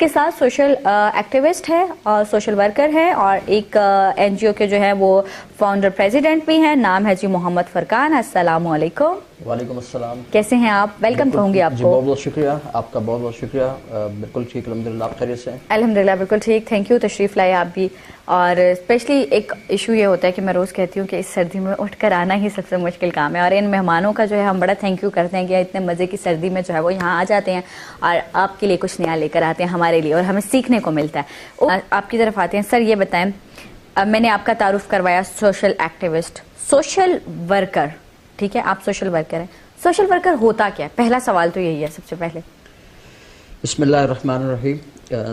کے ساتھ social activist ہے اور سوشل ورکر ہے اور ایک این جی او کے جو ہے وہ فاؤنڈر پریزیڈنٹ بھی ہیں. نام ہے جی محمد فرقان. السلام علیکم. وعلیکم السلام. کیسے ہیں آپ؟ ویلکم کہوں گی آپ جی کو. بہت بہت شکریہ آپ کا, بہت بہت شکریہ. بالکل ٹھیک الحمدللہ. آپ خیریت سے ہیں؟ الحمدللہ بالکل ٹھیک. تھینک یو, تشریف لائے آپ بھی. اور اسپیشلی ایک ایشو یہ ہوتا ہے کہ میں روز کہتی ہوں کہ اس سردی میں اٹھ کر آنا ہی سب سے مشکل کام ہے, اور ان مہمانوں کا جو ہے ہم بڑا تھینک یو کرتے ہیں کہ اتنے مزے کی سردی میں جو ہے وہ یہاں آ جاتے ہیں اور آپ کے لیے کچھ نیا لے کر آتے ہیں ہمارے لیے, اور ہمیں سیکھنے کو ملتا ہے. آپ کی طرف آتے ہیں. سر یہ بتائیں, میں نے آپ کا تعارف کروایا سوشل ایکٹیوسٹ, سوشل ورکر, ٹھیک ہے, آپ سوشل ورکر ہیں. سوشل ورکر ہوتا کیا ہے؟ پہلا سوال تو یہی ہے سب سے پہلے. بسم اللہ الرحمن الرحیم.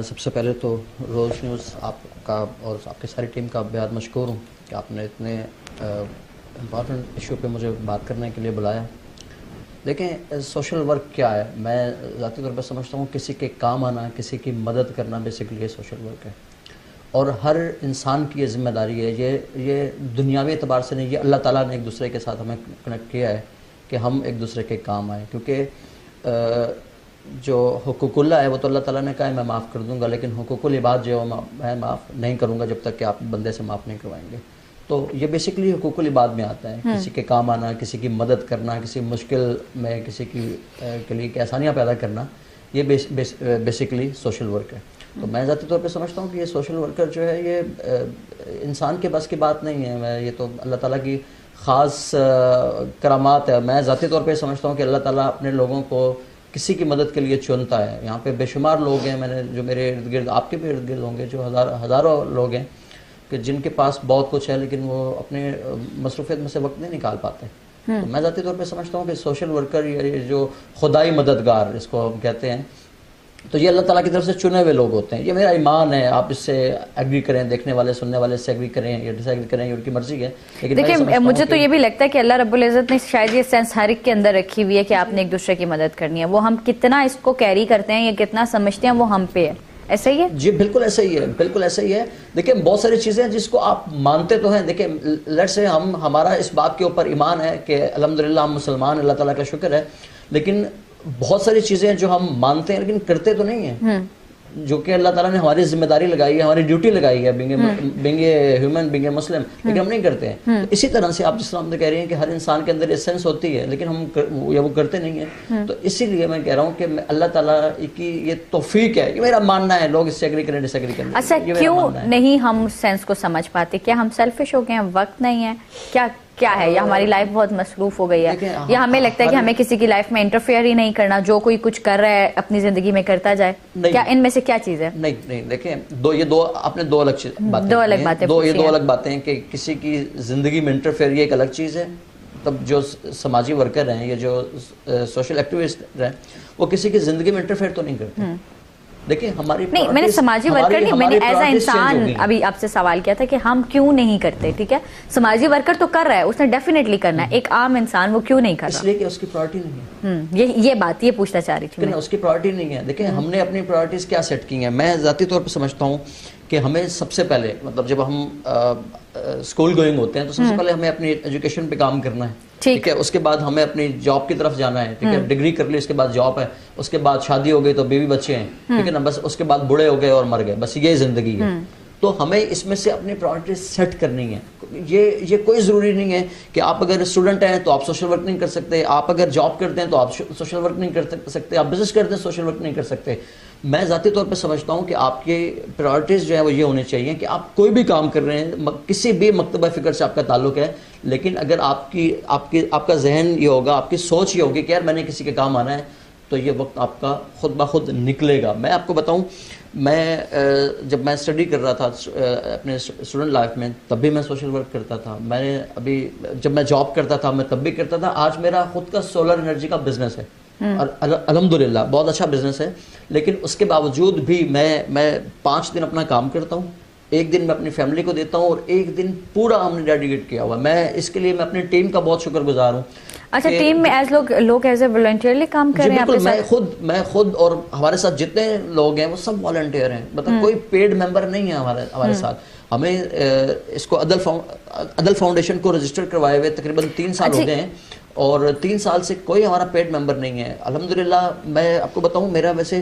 سب سے پہلے تو روز نیوز آپ کا اور آپ کی ساری ٹیم کا بہت مشکور ہوں کہ آپ نے اتنے امپورٹنٹ ایشو پہ مجھے بات کرنے کے لیے بلایا. دیکھیں سوشل ورک کیا ہے, میں ذاتی طور پہ سمجھتا ہوں کسی کے کام آنا, کسی کی مدد کرنا بیسکلی یہ سوشل ورک ہے. اور ہر انسان کی یہ ذمہ داری ہے, یہ دنیاوی اعتبار سے نہیں, یہ اللہ تعالیٰ نے ایک دوسرے کے ساتھ ہمیں کنیکٹ کیا ہے کہ ہم ایک دوسرے کے کام آئیں. کیونکہ جو حقوق اللہ ہے وہ تو اللہ تعالیٰ نے کہا ہے میں معاف کر دوں گا, لیکن حقوق العباد جو میں معاف نہیں کروں گا جب تک کہ آپ بندے سے معاف نہیں کروائیں گے. تو یہ بیسکلی حقوق العباد میں آتا ہے, کسی کے کام آنا, کسی کی مدد کرنا, کسی مشکل میں کسی کی کے لیے آسانیاں پیدا کرنا, یہ بیسکلی سوشل ورک ہے. تو میں ذاتی طور پہ سمجھتا ہوں کہ یہ سوشل ورکر جو ہے یہ انسان کے بس کی بات نہیں ہے, یہ تو اللہ تعالیٰ کی خاص کرامات ہے. میں ذاتی طور پہ سمجھتا ہوں کہ اللہ تعالیٰ اپنے لوگوں کو کسی کی مدد کے لیے چنتا ہے. یہاں پہ بے شمار لوگ ہیں, میں نے جو میرے ارد گرد, آپ کے بھی ارد گرد ہوں گے, جو ہزاروں لوگ ہیں کہ جن کے پاس بہت کچھ ہے لیکن وہ اپنے مصروفیت میں سے وقت نہیں نکال پاتے. تو میں ذاتی طور پہ سمجھتا ہوں کہ سوشل ورکر یہ جو خدائی مددگار اس کو ہم کہتے ہیں, تو یہ اللہ تعالیٰ کی طرف سے چنے ہوئے لوگ ہوتے ہیں. یہ میرا ایمان ہے, آپ اس سے ایگری کریں, دیکھنے والے سننے والے سے ایگری کریں یا ڈس ایگری کریں, یہ ان کی مرضی ہے. لیکن دیکھیں مجھے تو یہ بھی لگتا ہے کہ اللہ رب العزت نے شاید یہ سینس ہر ایک کے اندر رکھی ہوئی ہے کہ آپ نے ایک دوسرے کی مدد کرنی ہے. وہ ہم کتنا اس کو کیری کرتے ہیں یا کتنا سمجھتے ہیں وہ ہم پہ ہے. ایسا ہی ہے؟ جی بالکل ایسا ہی ہے, بالکل ایسا ہی ہے. دیکھیں بہت ساری چیزیں ہیں جس کو آپ مانتے تو ہیں. دیکھیں لیٹس سے ہمارا اس بات کے اوپر ایمان ہے کہ الحمدللہ ہم مسلمان, اللہ تعالیٰ کا شکر ہے, لیکن بہت ساری چیزیں جو ہم مانتے ہیں لیکن کرتے تو نہیں ہیں, جو کہ اللہ تعالیٰ نے ہماری ذمہ داری لگائی ہے, ہماری ڈیوٹی لگائی ہے, being a human, being a Muslim, لیکن ہم نہیں کرتے ہیں. تو اسی طرح سے آپ جس طرح کہہ رہی ہیں کہ ہر انسان کے اندر یہ سینس ہوتی ہے لیکن ہم وہ کرتے نہیں ہیں. تو اسی لیے میں کہہ رہا ہوں کہ اللہ تعالیٰ کی یہ توفیق ہے, یہ میرا ماننا ہے. لوگ اس سے ایگری کریں ڈس ایگری کریں. اچھا کیوں نہیں ہم سینس کو سمجھ پاتے؟ کیا ہم سیلفش ہو گئے ہیں, وقت نہیں ہے, کیا ہے, یا ہماری لائف بہت مصروف ہو گئی ہے, یا ہمیں لگتا ہے کہ ہمیں کسی کی لائف میں انٹرفیئر ہی نہیں کرنا, جو کوئی کچھ کر رہا ہے اپنی زندگی میں کرتا جائے؟ کیا ان میں سے کیا چیز ہے؟ نہیں دیکھیں آپ نے دو الگ باتیں ہیں کہ کسی کی زندگی میں انٹرفیئر یہ ایک الگ چیز ہے. تب جو سماجی ورکر ہیں, یہ جو سوشل ایکٹیوسٹ ہیں, وہ کسی کی زندگی میں انٹرفیئر تو نہیں کرتے. دیکھیں ہماری نہیں, میں نے سماجی ورکر نہیں, میں نے ایز اے انسان ابھی آپ سے سوال کیا تھا کہ ہم کیوں نہیں کرتے. ٹھیک ہے, سماجی ورکر تو کر رہا ہے, اس نے ڈیفینیٹلی کرنا ہے. ایک عام انسان وہ کیوں نہیں کر رہا؟ اس لیے کہ اس کی پرائرٹی نہیں ہے. یہ بات یہ پوچھنا چاہ رہی تھی. اس کی پرائرٹی نہیں ہے. دیکھیں ہم نے اپنی پرائرٹیز کیا سیٹ کی ہیں. میں ذاتی طور پہ سمجھتا ہوں کہ ہمیں سب سے پہلے مطلب جب ہم اسکول گوئنگ ہوتے ہیں تو سب سے پہلے ہمیں اپنی ایجوکیشن پہ کام کرنا ہے. ٹھیک ہے, اس کے بعد ہمیں اپنی جاب کی طرف جانا ہے. ٹھیک ہے, ڈگری کر لی, اس کے بعد جاب ہے, اس کے بعد شادی ہو گئی تو بیوی بچے ہیں. ٹھیک ہے نا, بس اس کے بعد بوڑھے ہو گئے اور مر گئے, بس یہ زندگی ہے. تو ہمیں اس میں سے اپنی پرائرٹیز سیٹ کرنی ہے. یہ کوئی ضروری نہیں ہے کہ آپ اگر اسٹوڈنٹ ہیں تو آپ سوشل ورک نہیں کر سکتے, آپ اگر جاب کرتے ہیں تو آپ سوشل ورک نہیں کر سکتے, آپ بزنس کرتے ہیں سوشل ورک نہیں کر سکتے. میں ذاتی طور پہ سمجھتا ہوں کہ آپ کی پرائرٹیز جو ہے وہ یہ ہونی چاہیے کہ آپ کوئی بھی کام کر رہے ہیں, کسی بھی مکتبہ فکر سے آپ کا تعلق ہے, لیکن اگر آپ کا ذہن یہ ہوگا, آپ کی سوچ یہ ہوگی کہ یار میں نے کسی کے کام آنا ہے, تو یہ وقت آپ کا خود بخود نکلے گا. میں آپ کو بتاؤں, جب میں اسٹڈی کر رہا تھا اپنے اسٹوڈنٹ لائف میں, تب بھی میں سوشل ورک کرتا تھا. میں نے ابھی جب میں جاب کرتا تھا میں تب بھی کرتا تھا. آج میرا خود کا سولر انرجی کا بزنس ہے, الحمدللہ بہت اچھا بزنس ہے. لیکن اس کے باوجود بھی میں 5 دن اپنا کام کرتا ہوں, 1 دن میں اپنی فیملی کو دیتا ہوں, اور 1 دن پورا ہم نے ڈیڈیکیٹ کیا ہوا. میں اس کے لیے میں اپنی ٹیم کا بہت شکر گزار ہوں. اچھا, ٹیم میں لوگ ایز اے والنٹیئرلی کام کر رہے ہیں؟ بالکل, میں خود اور ہمارے ساتھ جتنے لوگ ہیں وہ سب والنٹیئر ہیں. مطلب کوئی پیڈ ممبر نہیں ہے ہمارے ساتھ. ہمیں اس کو عدل فاؤنڈیشن کو رجسٹر کروائے ہوئے تقریباً 3 سال ہو گئے ہیں, اور 3 سال سے کوئی ہمارا پیڈ ممبر نہیں ہے. الحمدللہ میں آپ کو بتاؤں, میرا ویسے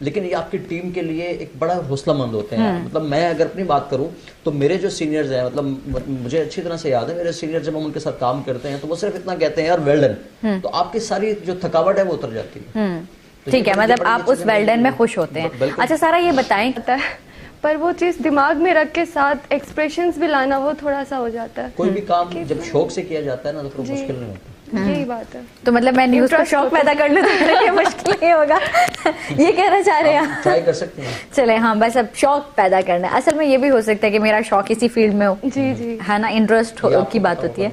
لیکن یہ آپ کی ٹیم کے لیے ایک بڑا حوصلہ مند ہوتے ہیں. مطلب میں اگر اپنی بات کروں تو میرے جو سینئرز ہیں, مطلب مجھے اچھی طرح سے یاد ہے میرے سینئر جب ہم ان کے ساتھ کام کرتے ہیں تو وہ صرف اتنا کہتے ہیں یار ویل ڈن, تو آپ کی ساری جو تھکاوٹ ہے وہ اتر جاتی ہے. ٹھیک ہے, مطلب آپ اس ویل ڈن میں خوش ہوتے ہیں. اچھا سارا یہ بتائیں, پر وہ چیز دماغ میں رکھ کے ساتھ ایکسپریشنز بھی لانا وہ تھوڑا سا ہو جاتا ہے. کوئی بھی کام جب شوق سے کیا جاتا ہے نا تو پھر مشکل نہیں ہوتا. یہی بات ہے. تو مطلب میں نیوز کا شوق پیدا کر لوں تو میرے لیے مشکل نہیں ہوگا, یہ کہنا چاہ رہے ہیں. ٹرائی کر سکتے ہیں. چلے ہاں, بس اب شوق پیدا کرنا ہے. اصل میں یہ بھی ہو سکتا ہے کہ میرا شوق اسی فیلڈ میں ہو, جی جی ہے نا, انٹرسٹ کی بات ہوتی ہے,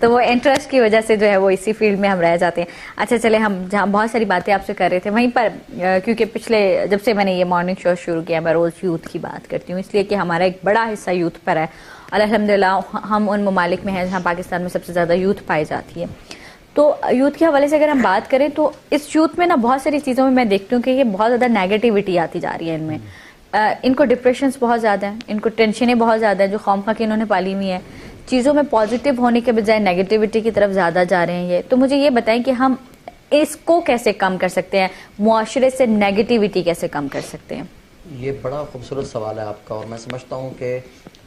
تو وہ انٹرسٹ کی وجہ سے جو ہے وہ اسی فیلڈ میں ہم رہ جاتے ہیں. اچھا چلے, ہم جہاں بہت ساری باتیں آپ سے کر رہے تھے وہیں پر, کیونکہ پچھلے جب سے میں نے یہ مارننگ شو شروع کیا میں روز یوتھ کی بات کرتی ہوں, اس لیے کہ ہمارا ایک بڑا حصہ یوتھ پر ہے, اور الحمدللہ ہم ان ممالک میں ہیں جہاں پاکستان میں سب سے زیادہ یوتھ پائی جاتی ہے. تو یوتھ کے حوالے سے اگر ہم بات کریں تو اس یوتھ میں نا بہت ساری چیزوں میں دیکھتی ہوں کہ یہ بہت زیادہ نیگیٹیوٹی آتی جا رہی ہے ان میں. ان کو ڈپریشنس بہت زیادہ ہیں, ان کو ٹینشنیں بہت زیادہ ہیں جو خواہ کہ انہوں نے پالی ہوئی ہیں. چیزوں میں پازیٹیو ہونے کے بجائے نیگیٹیوٹی کی طرف زیادہ جا رہے ہیں یہ. تو مجھے یہ بتائیں کہ ہم اس کو کیسے کم کر سکتے ہیں, معاشرے سے نیگیٹیوٹی کیسے کم کر سکتے ہیں؟ یہ بڑا خوبصورت سوال ہے آپ کا, اور میں سمجھتا ہوں کہ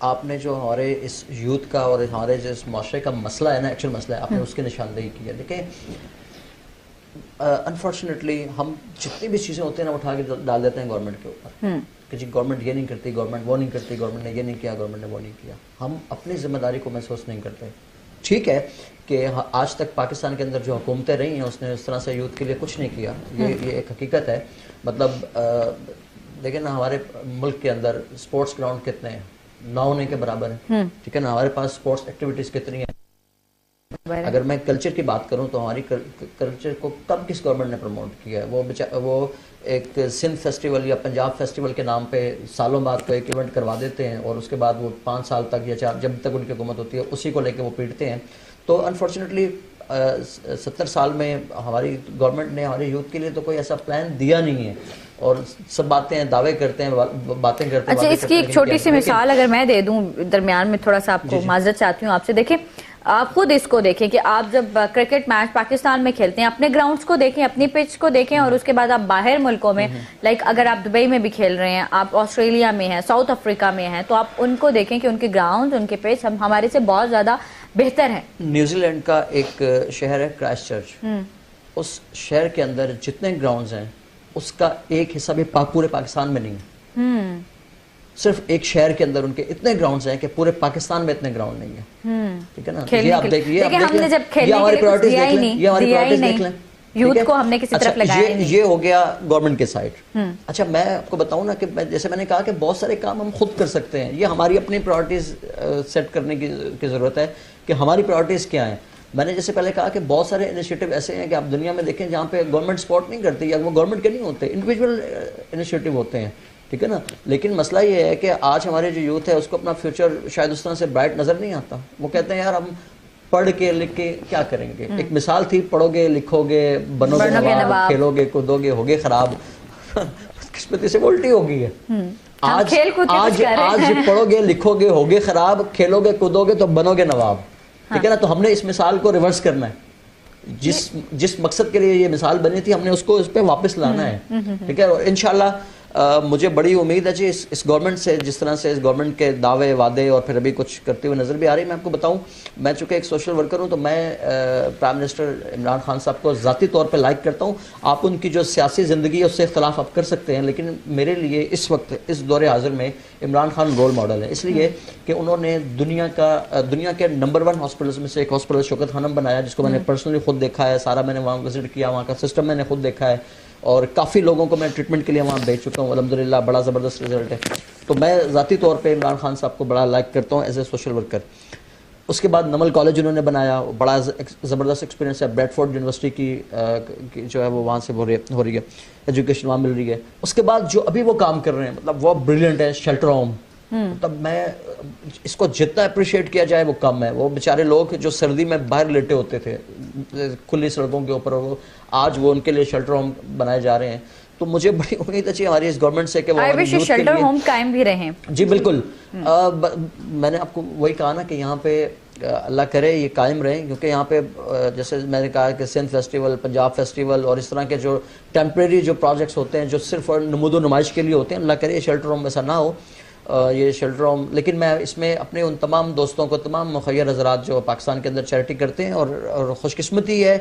آپ نے جو ہمارے اس یوتھ کا اور ہمارے جو اس معاشرے کا مسئلہ ہے نا, ایکچوئل مسئلہ ہے, آپ نے اس کی نشاندہی کی ہے. دیکھیں انفارچونیٹلی ہم جتنی بھی چیزیں ہوتی ہیں نا اٹھا کے ڈال دیتے ہیں گورنمنٹ کے اوپر کہ جی گورنمنٹ یہ نہیں کرتی, گورنمنٹ وہ نہیں کرتی, گورنمنٹ نے یہ نہیں کیا, گورنمنٹ نے وہ نہیں کیا. ہم اپنی ذمہ داری کو محسوس نہیں کرتے. ٹھیک ہے کہ آج تک پاکستان کے اندر جو حکومتیں رہی ہیں اس نے اس طرح سے یوتھ کے لیے کچھ نہیں کیا, یہ ایک حقیقت ہے. مطلب دیکھیں نا ہمارے ملک کے اندر اسپورٹس گراؤنڈ کتنے ہیں, نہ ہونے کے برابر ہیں. ٹھیک ہے نا, ہمارے پاس اسپورٹس ایکٹیویٹیز کتنی ہیں. اگر میں کلچر کی بات کروں تو ہماری کلچر کو کب کس گورنمنٹ نے پروموٹ کیا ہے؟ وہ ایک سندھ فیسٹیول یا پنجاب فیسٹیول کے نام پہ سالوں بعد کو ایک ایونٹ کروا دیتے ہیں, اور اس کے بعد وہ 5 سال تک یا 4 جب تک ان کی حکومت ہوتی ہے اسی کو لے کے وہ پیٹتے ہیں. تو انفارچونیٹلی 70 سال میں ہماری گورنمنٹ نے ہمارے یوتھ کے لیے تو کوئی ایسا پلان دیا نہیں ہے, اور سب باتیں دعوے کرتے ہیں, باتیں کرتے ہیں. اچھا اس کی ایک چھوٹی سی مثال اگر میں دے دوں درمیان میں, تھوڑا سا آپ کو معذرت چاہتی ہوں آپ سے. دیکھیں آپ خود اس کو دیکھیں کہ آپ جب کرکٹ میچ پاکستان میں کھیلتے ہیں اپنے گراؤنڈز کو دیکھیں, اپنی پچ کو دیکھیں, اور اس کے بعد آپ باہر ملکوں میں لائک اگر آپ دبئی میں بھی کھیل رہے ہیں, آپ آسٹریلیا میں ہیں, ساؤتھ افریقہ میں ہیں, تو آپ ان کو دیکھیں کہ ان کے گراؤنڈز, ان کے پچ ہمارے سے بہت زیادہ بہتر ہیں. نیوزی لینڈ کا ایک شہر ہے کرائسٹ چرچ, اس شہر کے اندر جتنے گراؤنڈز ہیں اس کا ایک حصہ بھی پورے پاکستان میں نہیں ہے. صرف ایک شہر کے اندر ان کے اتنے گراؤنڈز ہیں کہ پورے پاکستان میں اتنے گراؤنڈ نہیں ہیں. ٹھیک ہے نا, یہ آپ دیکھیے, ہم نے جب کھیلنے کے لیے کچھ دیا ہی نہیں, یہ ہماری پرائورٹیز دیکھ لیں. یوتھ کو ہم نے کسی طرف لگایا نہیں. یہ ہو گیا گورنمنٹ کے سائڈ. اچھا میں آپ کو بتاؤں نا کہ جیسے میں نے کہا کہ بہت سارے کام ہم خود کر سکتے ہیں. یہ ہماری اپنی پرائورٹیز سیٹ کرنے کی ضرورت ہے کہ ہماری پرائورٹیز کیا ہیں. میں نے جیسے پہلے کہا کہ بہت سارے انیشیٹو ایسے ہیں کہ آپ دنیا میں دیکھیں جہاں پہ گورنمنٹ سپورٹ نہیں کرتی, یا وہ گورنمنٹ کے نہیں ہوتے, انڈیویجول انیشیٹو ہوتے ہیں. ٹھیک ہے نا, لیکن مسئلہ یہ ہے کہ آج ہمارے جو یوتھ ہے اس کو اپنا فیوچر شاید اس طرح سے برائٹ نظر نہیں آتا. وہ کہتے ہیں یار ہم پڑھ کے لکھ کے کیا کریں گے. ایک مثال تھی, پڑھو گے لکھو گے بنو گے نواب, کھیلو گے کودو گے ہوگے خراب. قسمتی سے الٹی ہو گئی ہے. آج پڑھو گے لکھو گے ہوگے خراب, کھیلو گے کودو گے تو بنو گے نواب. ٹھیک ہے نا, تو ہم نے اس مثال کو ریورس کرنا ہے. جس مقصد کے لیے یہ مثال بنی تھی ہم نے اس کو اس پہ واپس لانا ہے. ٹھیک ہے, اور انشاءاللہ مجھے بڑی امید ہے جی اس گورنمنٹ سے, جس طرح سے اس گورنمنٹ کے دعوے وعدے اور پھر ابھی کچھ کرتے ہوئے نظر بھی آ رہی ہے. میں آپ کو بتاؤں, میں چونکہ ایک سوشل ورکر ہوں تو میں پرائم منسٹر عمران خان صاحب کو ذاتی طور پہ لائک کرتا ہوں. آپ ان کی جو سیاسی زندگی ہے اس سے اختلاف آپ کر سکتے ہیں, لیکن میرے لیے اس وقت اس دور حاضر میں عمران خان رول ماڈل ہے, اس لیے کہ انہوں نے دنیا کے نمبر 1 ہاسپٹلز میں سے ایک ہاسپٹل شوکت خانم بنایا, جس کو میں نے پرسنلی خود دیکھا ہے. سارا میں نے وہاں وزٹ کیا, وہاں کا سسٹم میں نے خود دیکھا ہے, اور کافی لوگوں کو میں ٹریٹمنٹ کے لیے وہاں بھیج چکا ہوں. الحمدللہ بڑا زبردست رزلٹ ہے. تو میں ذاتی طور پہ عمران خان صاحب کو بڑا لائک کرتا ہوں ایز اے سوشل ورکر. اس کے بعد نمل کالج انہوں نے بنایا, بڑا زبردست ایکسپیرینس ہے. بریڈفورڈ یونیورسٹی کی جو ہے وہ وہاں سے ہو رہی ہے, ایجوکیشن وہاں مل رہی ہے. اس کے بعد جو ابھی وہ کام کر رہے ہیں مطلب وہ بریلینٹ ہے. شیلٹر ہوم, مطلب میں اس کو جتنا اپریشیٹ کیا جائے وہ کم ہے. وہ بیچارے لوگ جو سردی میں باہر لیٹے ہوتے تھے کھلی سڑکوں کے اوپر, وہ آج وہ ان کے لیے شیلٹر ہوم بنائے جا رہے ہیں. تو مجھے بڑی امید ہے ہماری اس گورنمنٹ سے کہ وہ شیلٹر ہوم قائم بھی رہیں. جی بالکل. میں نے آپ کو وہی کہا نا کہ یہاں پہ اللہ کرے یہ قائم رہیں، کیونکہ یہاں پہ جیسے میں نے کہا کہ سندھ فیسٹیول، پنجاب فیسٹیول اور اس طرح کے جو ٹیمپریری جو پروجیکٹس ہوتے ہیں جو صرف نمود و نمائش کے لیے ہوتے ہیں، اللہ کرے یہ شیلٹر ہوم ایسا نہ ہو، یہ شیلٹر ہوم. لیکن میں اس میں اپنے ان تمام دوستوں کو، تمام مخیر حضرات جو پاکستان کے اندر چیریٹی کرتے ہیں، اور خوش قسمتی ہے،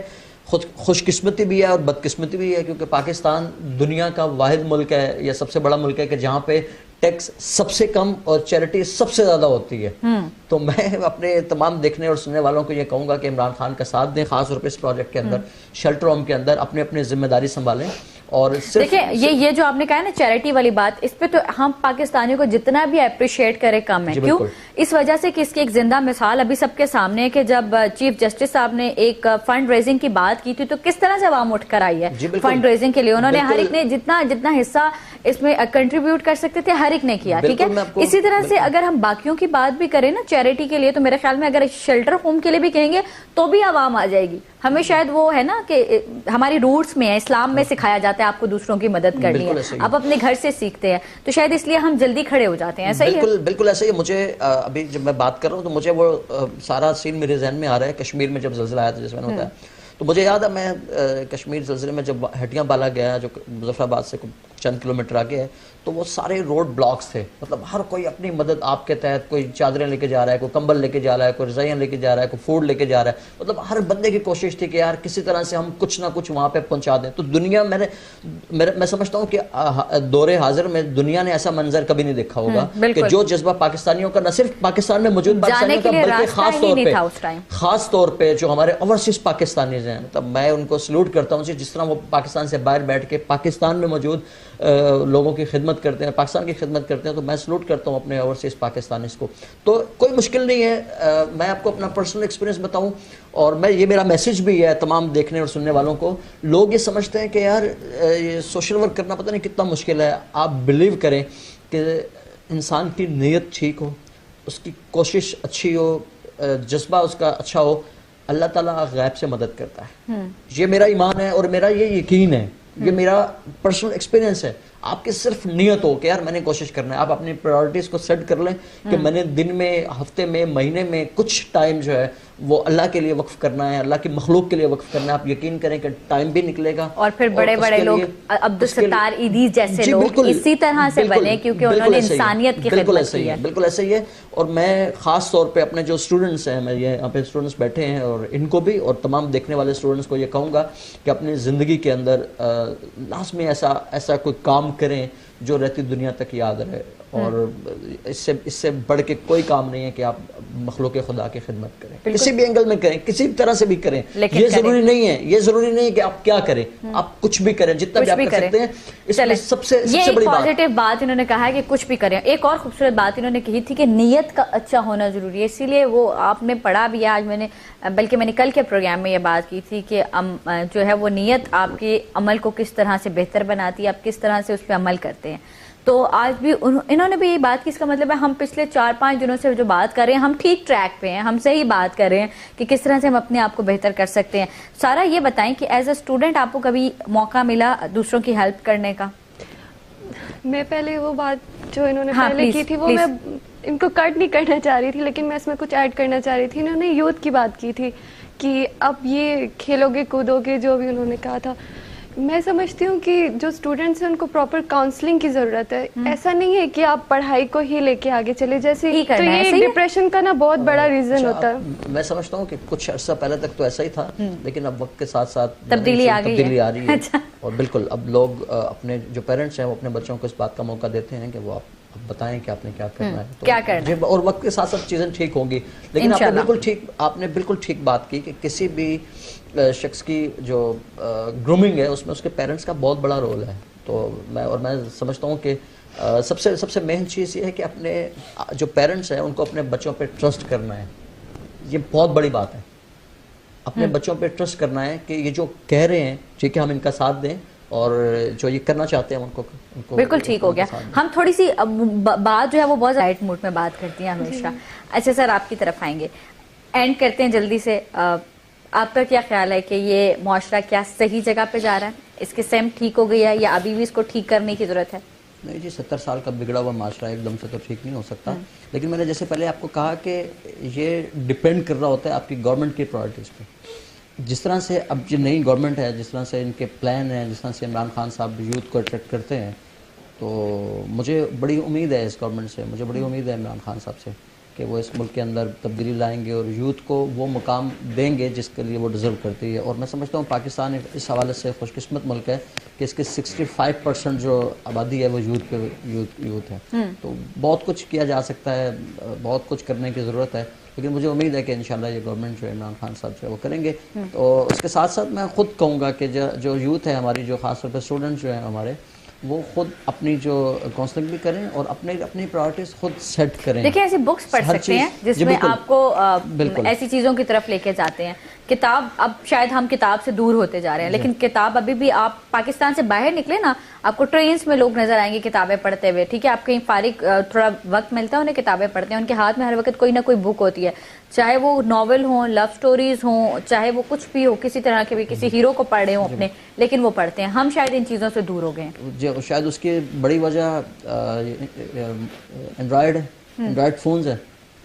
خوش قسمتی بھی ہے اور بدقسمتی بھی ہے، کیونکہ پاکستان دنیا کا واحد ملک ہے یا سب سے بڑا ملک ہے کہ جہاں پہ ٹیکس سب سے کم اور چیریٹی سب سے زیادہ ہوتی ہے. تو میں اپنے تمام دیکھنے اور سننے والوں کو یہ کہوں گا کہ عمران خان کا ساتھ دیں، خاص طور پہ اس پروجیکٹ کے اندر، شیلٹر ہوم کے اندر اپنی ذمہ داری سنبھالیں. اور دیکھیں یہ جو آپ نے کہا نا چیریٹی والی بات، اس پہ تو ہم پاکستانیوں کو جتنا بھی اپریشیٹ کرے کم ہے. کیوں؟ اس وجہ سے کہ اس کی ایک زندہ مثال ابھی سب کے سامنے ہے کہ جب چیف جسٹس صاحب نے ایک فنڈ ریزنگ کی بات کی تھی تو کس طرح سے عوام اٹھ کر آئی ہے فنڈ ریزنگ کے لیے. انہوں نے ہر ایک نے جتنا حصہ اس میں کنٹریبیوٹ کر سکتے تھے ہر ایک نے کیا. ٹھیک ہے، اسی طرح سے اگر ہم باقیوں کی بات بھی کریں نا چیریٹی کے لیے، تو میرے خیال میں اگر شیلٹر ہوم کے لیے بھی کہیں گے تو بھی عوام آ جائے گی. ہمیں شاید وہ ہے نا کہ ہماری روٹس میں ہے، اسلام میں سکھایا جاتا ہے آپ کو دوسروں کی مدد کرنی ہے، آپ اپنے گھر سے سیکھتے ہیں، تو شاید اس لیے ہم جلدی کھڑے ہو جاتے ہیں. ایسا ہی ہے؟ بالکل ایسا ہی ہے. مجھے ابھی جب میں بات کر رہا ہوں تو مجھے وہ سارا سین میرے ذہن میں آ رہا ہے کشمیر میں جب زلزلہ آیا تھا، جس میں نے بتایا. تو مجھے یاد ہے میں کشمیر زلزلے میں جب ہٹیاں بالا گیا جو مظفر آباد سے چند کلومیٹر آگے ہے، تو وہ سارے روڈ بلاکس تھے. مطلب ہر کوئی اپنی مدد آپ کے تحت، کوئی چادریں لے کے جا رہا ہے، کوئی کمبل لے کے جا رہا ہے، کوئی رضائیاں لے کے جا رہا ہے، کوئی فوڈ لے کے جا رہا ہے. مطلب ہر بندے کی کوشش تھی کہ یار کسی طرح سے ہم کچھ نہ کچھ وہاں پہ پہنچا دیں. تو دنیا میں سمجھتا ہوں کہ دور حاضر میں دنیا نے ایسا منظر کبھی نہیں دیکھا ہوگا کہ جو جذبہ پاکستانیوں کا، نہ صرف پاکستان میں موجود پاکستانیوں کا بلکہ خاص طور پہ جو ہمارے اوورسیز پاکستانیز ہیں. تب میں ان کو سلوٹ کرتا ہوں جس طرح وہ پاکستان سے باہر بیٹھ کے پاکستان میں موجود لوگوں کی خدمت کرتے ہیں، پاکستان کی خدمت کرتے ہیں. تو میں سلوٹ کرتا ہوں اپنے اوورسیز پاکستانیز کو. تو کوئی مشکل نہیں ہے. میں آپ کو اپنا پرسنل ایکسپیرینس بتاؤں، اور یہ میرا میسج بھی ہے تمام دیکھنے اور سننے والوں کو. لوگ یہ سمجھتے ہیں کہ یار یہ سوشل ورک کرنا پتہ نہیں کتنا مشکل ہے. آپ بلیو کریں کہ انسان کی نیت ٹھیک ہو، اس کی کوشش اچھی ہو، جذبہ اس کا اچھا ہو، اللہ تعالیٰ غیب سے مدد کرتا ہے. یہ میرا ایمان ہے اور میرا یہ یقین ہے، یہ میرا پرسنل ایکسپیرینس ہے. آپ کی صرف نیت ہو کہ یار میں نے کوشش کرنا ہے. آپ اپنی پرائورٹیز کو سیٹ کر لیں کہ میں نے دن میں، ہفتے میں، مہینے میں کچھ ٹائم جو ہے وہ اللہ کے لیے وقف کرنا ہے، اللہ کی مخلوق کے لیے وقف کرنا ہے. آپ یقین کریں کہ ٹائم بھی نکلے گا. اور پھر بڑے بڑے لوگ عبدالستار ایدھی جیسے لوگ اسی طرح سے بنے کیونکہ انہوں نے انسانیت کی خدمت کی ہے. بالکل ایسا ہی ہے. اور میں خاص طور پہ اپنے جو اسٹوڈنٹس ہیں، میں یہاں پہ اسٹوڈنٹس بیٹھے ہیں اور ان کو بھی اور تمام دیکھنے والے اسٹوڈنٹس کو یہ کہوں گا کہ اپنی زندگی کے اندر لازمی ایسا کوئی کام کریں جو رہتی دنیا تک یاد رہے. اور اس سے بڑھ کے کوئی کام نہیں ہے کہ آپ مخلوق خدا کی خدمت کریں، کسی بھی اینگل میں کریں، کسی طرح سے بھی کریں. یہ ضروری نہیں ہے کہ آپ کیا کریں، آپ کچھ بھی کریں، جتنا بھی آپ کر سکتے ہیں. اس میں سب سے بڑی پازیٹیو بات انہوں نے کہا ہے کہ کچھ بھی کریں. ایک اور خوبصورت بات انہوں نے کہی تھی کہ نیت کا اچھا ہونا ضروری ہے. اسی لیے وہ آپ نے پڑھا بھی ہے، آج بلکہ میں نے کل کے پروگرام میں یہ بات کی تھی کہ جو ہے وہ نیت آپ کے عمل کو کس طرح سے بہتر بناتی ہے، آپ کس طرح سے اس پہ عمل کرتے ہیں. تو آج بھی انہوں نے بھی یہ بات کی. اس کا مطلب ہے ہم پچھلے 4-5 دنوں سے جو بات کر رہے ہیں ہم ٹھیک ٹریک پہ ہیں، ہم صحیح بات کر رہے ہیں کہ کس طرح سے ہم اپنے آپ کو بہتر کر سکتے ہیں. سارا یہ بتائیں کہ ایز اے اسٹوڈنٹ آپ کو کبھی موقع ملا دوسروں کی ہیلپ کرنے کا؟ میں پہلے وہ بات جو انہوں نے پہلے کی تھی وہ میں ان کو کٹ نہیں کرنا چاہ رہی تھی، لیکن میں اس میں کچھ ایڈ کرنا چاہ رہی تھی. انہوں نے یوتھ کی بات کی تھی کہ اب یہ کھیلو گے کودو گے، جو بھی انہوں نے کہا تھا. میں سمجھتی ہوں کہ جو اسٹوڈنٹس ہیں ان کو پراپر کاؤنسلنگ کی ضرورت ہے. ایسا نہیں ہے کہ آپ پڑھائی کو ہی لے کے آگے چلے جیسے، تو یہ ڈپریشن کا نا بہت بڑا ریزن ہوتا ہے. میں سمجھتا ہوں کہ کچھ عرصہ پہلے تک تو ایسا ہی تھا، لیکن اب وقت کے ساتھ ساتھ تبدیلی آ رہی ہے. اور بالکل اب لوگ اپنے جو پیرنٹس ہیں وہ اپنے بچوں کو اس بات کا موقع دیتے ہیں کہ وہ آپ بتائیں کہ آپ نے کیا کرنا ہے، کیا کرنا ہے. اور وقت کے ساتھ ساتھ چیزیں ٹھیک ہوں گی. لیکن آپ نے بالکل ٹھیک بات کی کہ کسی بھی شخص کی جو گرومنگ ہے اس میں اس کے پیرنٹس کا بہت بڑا رول ہے. تو میں سمجھتا ہوں کہ سب سے مین چیز یہ ہے کہ اپنے جو پیرنٹس ہیں ان کو اپنے بچوں پہ ٹرسٹ کرنا ہے. یہ بہت بڑی بات ہے. اپنے بچوں پہ ٹرسٹ کرنا ہے کہ یہ جو کہہ رہے ہیں ٹھیک ہے، ہم ان کا ساتھ دیں، اور جو یہ کرنا چاہتے ہیں ان کو بالکل ٹھیک ہو گیا. ہم تھوڑی سی بات جو ہے وہ بہت رائٹ موڈ میں بات کرتی ہیں ہمیشہ. اچھا سر، آپ کی طرف آئیں گے، اینڈ کرتے ہیں جلدی سے. آپ کا کیا خیال ہے کہ یہ معاشرہ کیا صحیح جگہ پہ جا رہا ہے؟ اس کی سمت ٹھیک ہو گئی ہے یا ابھی بھی اس کو ٹھیک کرنے کی ضرورت ہے؟ نہیں جی 70 سال کا بگڑا ہوا معاشرہ ایک دم سے تو ٹھیک نہیں ہو سکتا, لیکن میں نے جیسے پہلے آپ کو کہا کہ یہ ڈپینڈ کر رہا ہوتا ہے آپ کی گورنمنٹ کی پرائرٹیز پہ. جس طرح سے اب جو نئی گورنمنٹ ہے, جس طرح سے ان کے پلان ہیں, جس طرح سے عمران خان صاحب یوتھ کو اٹریکٹ کرتے ہیں, تو مجھے بڑی امید ہے اس گورنمنٹ سے, مجھے بڑی امید ہے عمران خان صاحب سے کہ وہ اس ملک کے اندر تبدیلی لائیں گے اور یوتھ کو وہ مقام دیں گے جس کے لیے وہ ڈیزرو کرتی ہے. اور میں سمجھتا ہوں پاکستان اس حوالے سے خوش قسمت ملک ہے کہ اس کے 65% جو آبادی ہے وہ یوتھ ہے. تو بہت کچھ کیا جا سکتا ہے, بہت کچھ کرنے کی ضرورت ہے, لیکن مجھے امید ہے کہ انشاءاللہ یہ گورنمنٹ جو عمران خان صاحب جو ہے وہ کریں گے. تو اس کے ساتھ ساتھ میں خود کہوں گا کہ جو یوتھ ہے ہماری, جو خاص طور پہ اسٹوڈنٹس جو ہیں ہمارے, وہ خود اپنی جو کاؤنسلنگ بھی کریں اور اپنی پرائرٹیز خود سیٹ کریں. دیکھیں ایسی بکس پڑھ سکتے ہیں جس میں آپ کو ایسی چیزوں کی طرف لے کے جاتے ہیں. کتاب, اب شاید ہم کتاب سے دور ہوتے جا رہے ہیں, لیکن کتاب ابھی بھی, آپ پاکستان سے باہر نکلے نا, آپ کو ٹرینز میں لوگ نظر آئیں گے کتابیں پڑھتے ہوئے. ٹھیک ہے, آپ کہیں فارغ تھوڑا وقت ملتا ہے انہیں کتابیں پڑھتے ہیں, ان کے ہاتھ میں ہر وقت کوئی نہ کوئی بک ہوتی ہے, چاہے وہ ناول ہوں, لو سٹوریز ہوں, چاہے وہ کچھ بھی ہو, کسی طرح کے بھی کسی ہیرو کو پڑھ رہے ہوں اپنے, لیکن وہ پڑھتے ہیں. ہم شاید ان چیزوں سے دور ہو گئے ہیں. شاید اس کی بڑی وجہ اینڈرائڈ فونز ہے,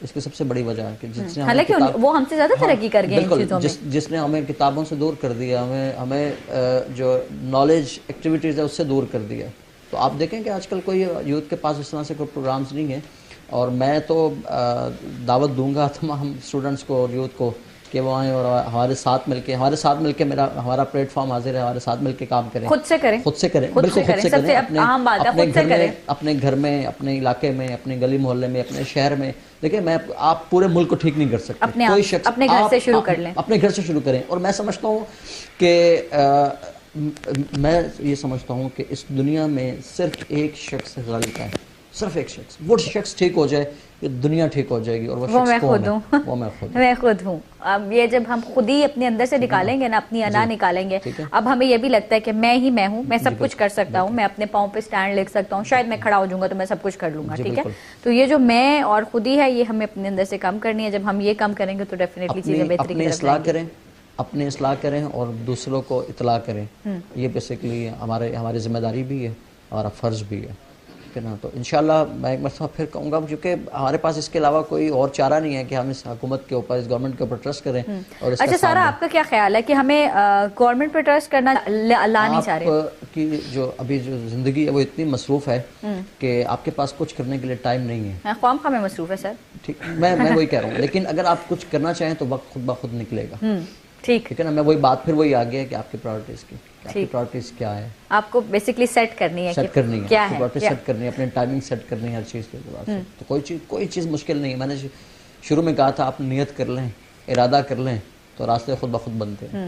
اس کی سب سے بڑی وجہ ہے کہ جس نے حالانکہ وہ ہم سے زیادہ ترقی کر گئے ان چیزوں میں, جس نے ہمیں کتابوں سے دور کر دیا, ہمیں جو نالج ایکٹیویٹیز ہے اس سے دور کر دیا. تو آپ دیکھیں کہ آج کل کوئی یوتھ کے پاس اس طرح سے کوئی پروگرامز نہیں ہیں, اور میں تو دعوت دوں گا تمام اسٹوڈنٹس کو اور یوتھ کو کہ وہ آئیں اور ہمارے ساتھ مل کے ہمارا پلیٹ فارم حاضر ہے, ہمارے ساتھ مل کے کام کریں, خود سے کریں, بالکل خود سے کریں, اپنے گھر میں, اپنے علاقے میں, اپنے گلی محلے میں, اپنے شہر میں. دیکھیں آپ پورے ملک کو ٹھیک نہیں کر سکتے, کوئی شخص اپنے گھر سے شروع کر لیں, اپنے گھر سے شروع کریں. اور میں سمجھتا ہوں کہ میں یہ سمجھتا ہوں کہ اس دنیا میں صرف ایک شخص غلط ہے, صرف ایک شخص. وہ شخص ٹھیک ہو جائے کہ دنیا ٹھیک ہو جائے گی, اور وہ شخص کون ہے؟ وہ میں خود ہوں. اب یہ جب ہم خود ہی اپنے اندر سے نکالیں گے نا, اپنی انا نکالیں گے, اب ہمیں یہ بھی لگتا ہے کہ میں ہی میں ہوں, میں سب کچھ کر سکتا ہوں, میں اپنے پاؤں پہ سٹینڈ لے سکتا ہوں, شاید میں کھڑا ہو جاؤں گا تو میں سب کچھ کر لوں گا. ٹھیک ہے, تو یہ جو میں اور خود ہی ہے یہ ہمیں اپنے اندر سے کم کرنی ہے. جب ہم یہ کم کریں گے تو ڈیفینیٹلی چیزیں بہتری کی طرف جائیں گی. اپنے اصلاح کریں اور دوسروں کو اطلاع کریں. یہ بیسیکلی ہماری ذمہ داری بھی ہے, ہمارا فرض بھی ہے نا. تو انشاءاللہ میں ایک مرتبہ پھر کہوں گا, کیونکہ ہمارے پاس اس کے علاوہ کوئی اور چارہ نہیں ہے کہ ہم اس حکومت کے اوپر, اس گورنمنٹ کے اوپر ٹرسٹ کریں. اور اچھا سارا, آپ کا کیا خیال ہے کہ ہمیں گورنمنٹ پہ ٹرسٹ کرنا لا نہیں چاہ رہے؟ آپ کی جو ابھی جو زندگی ہے وہ اتنی مصروف ہے کہ آپ کے پاس کچھ کرنے کے لیے ٹائم نہیں ہے. خواہ خواہ میں مصروف ہے سر. ٹھیک, میں وہی کہہ رہا ہوں, لیکن اگر آپ کچھ کرنا چاہیں تو وقت خود بخود نکلے گا. ٹھیک ہے نا, میں وہی بات پھر وہی آ گیا کہ آپ کی پرائرٹیز کی, آپ کی پرائرٹیز کیا ہے, آپ کو بیسیکلی سیٹ کرنی ہے, سیٹ کرنی ہے, کیا ہے پرائرٹیز سیٹ کرنی ہے, اپنی ٹائمنگ سیٹ کرنی ہے ہر چیز کے اعتبار سے. تو کوئی چیز مشکل نہیں ہے. میں نے شروع میں کہا تھا آپ نیت کر لیں, ارادہ کر لیں, تو راستے خود بخود بنتے ہیں.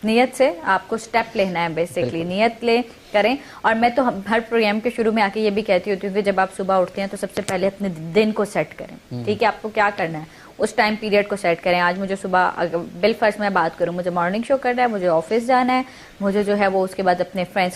نیت سے آپ کو سٹیپ لینا ہے, بیسیکلی نیت لے کریں. اور میں تو ہر پروگرام کے شروع میں آ کے یہ بھی کہتی ہوتی ہوں کہ جب آپ صبح اٹھتے ہیں تو سب سے پہلے اپنے دن کو سیٹ کریں. ٹھیک ہے, آپ کو کیا کرنا ہے اس ٹائم پیریڈ کو سیٹ کریں. آج مجھے صبح بالفرض میں بات کروں, مجھے مارننگ شو کرنا ہے, مجھے آفس جانا ہے, مجھے جو ہے وہ اس کے بعد اپنے فرینڈس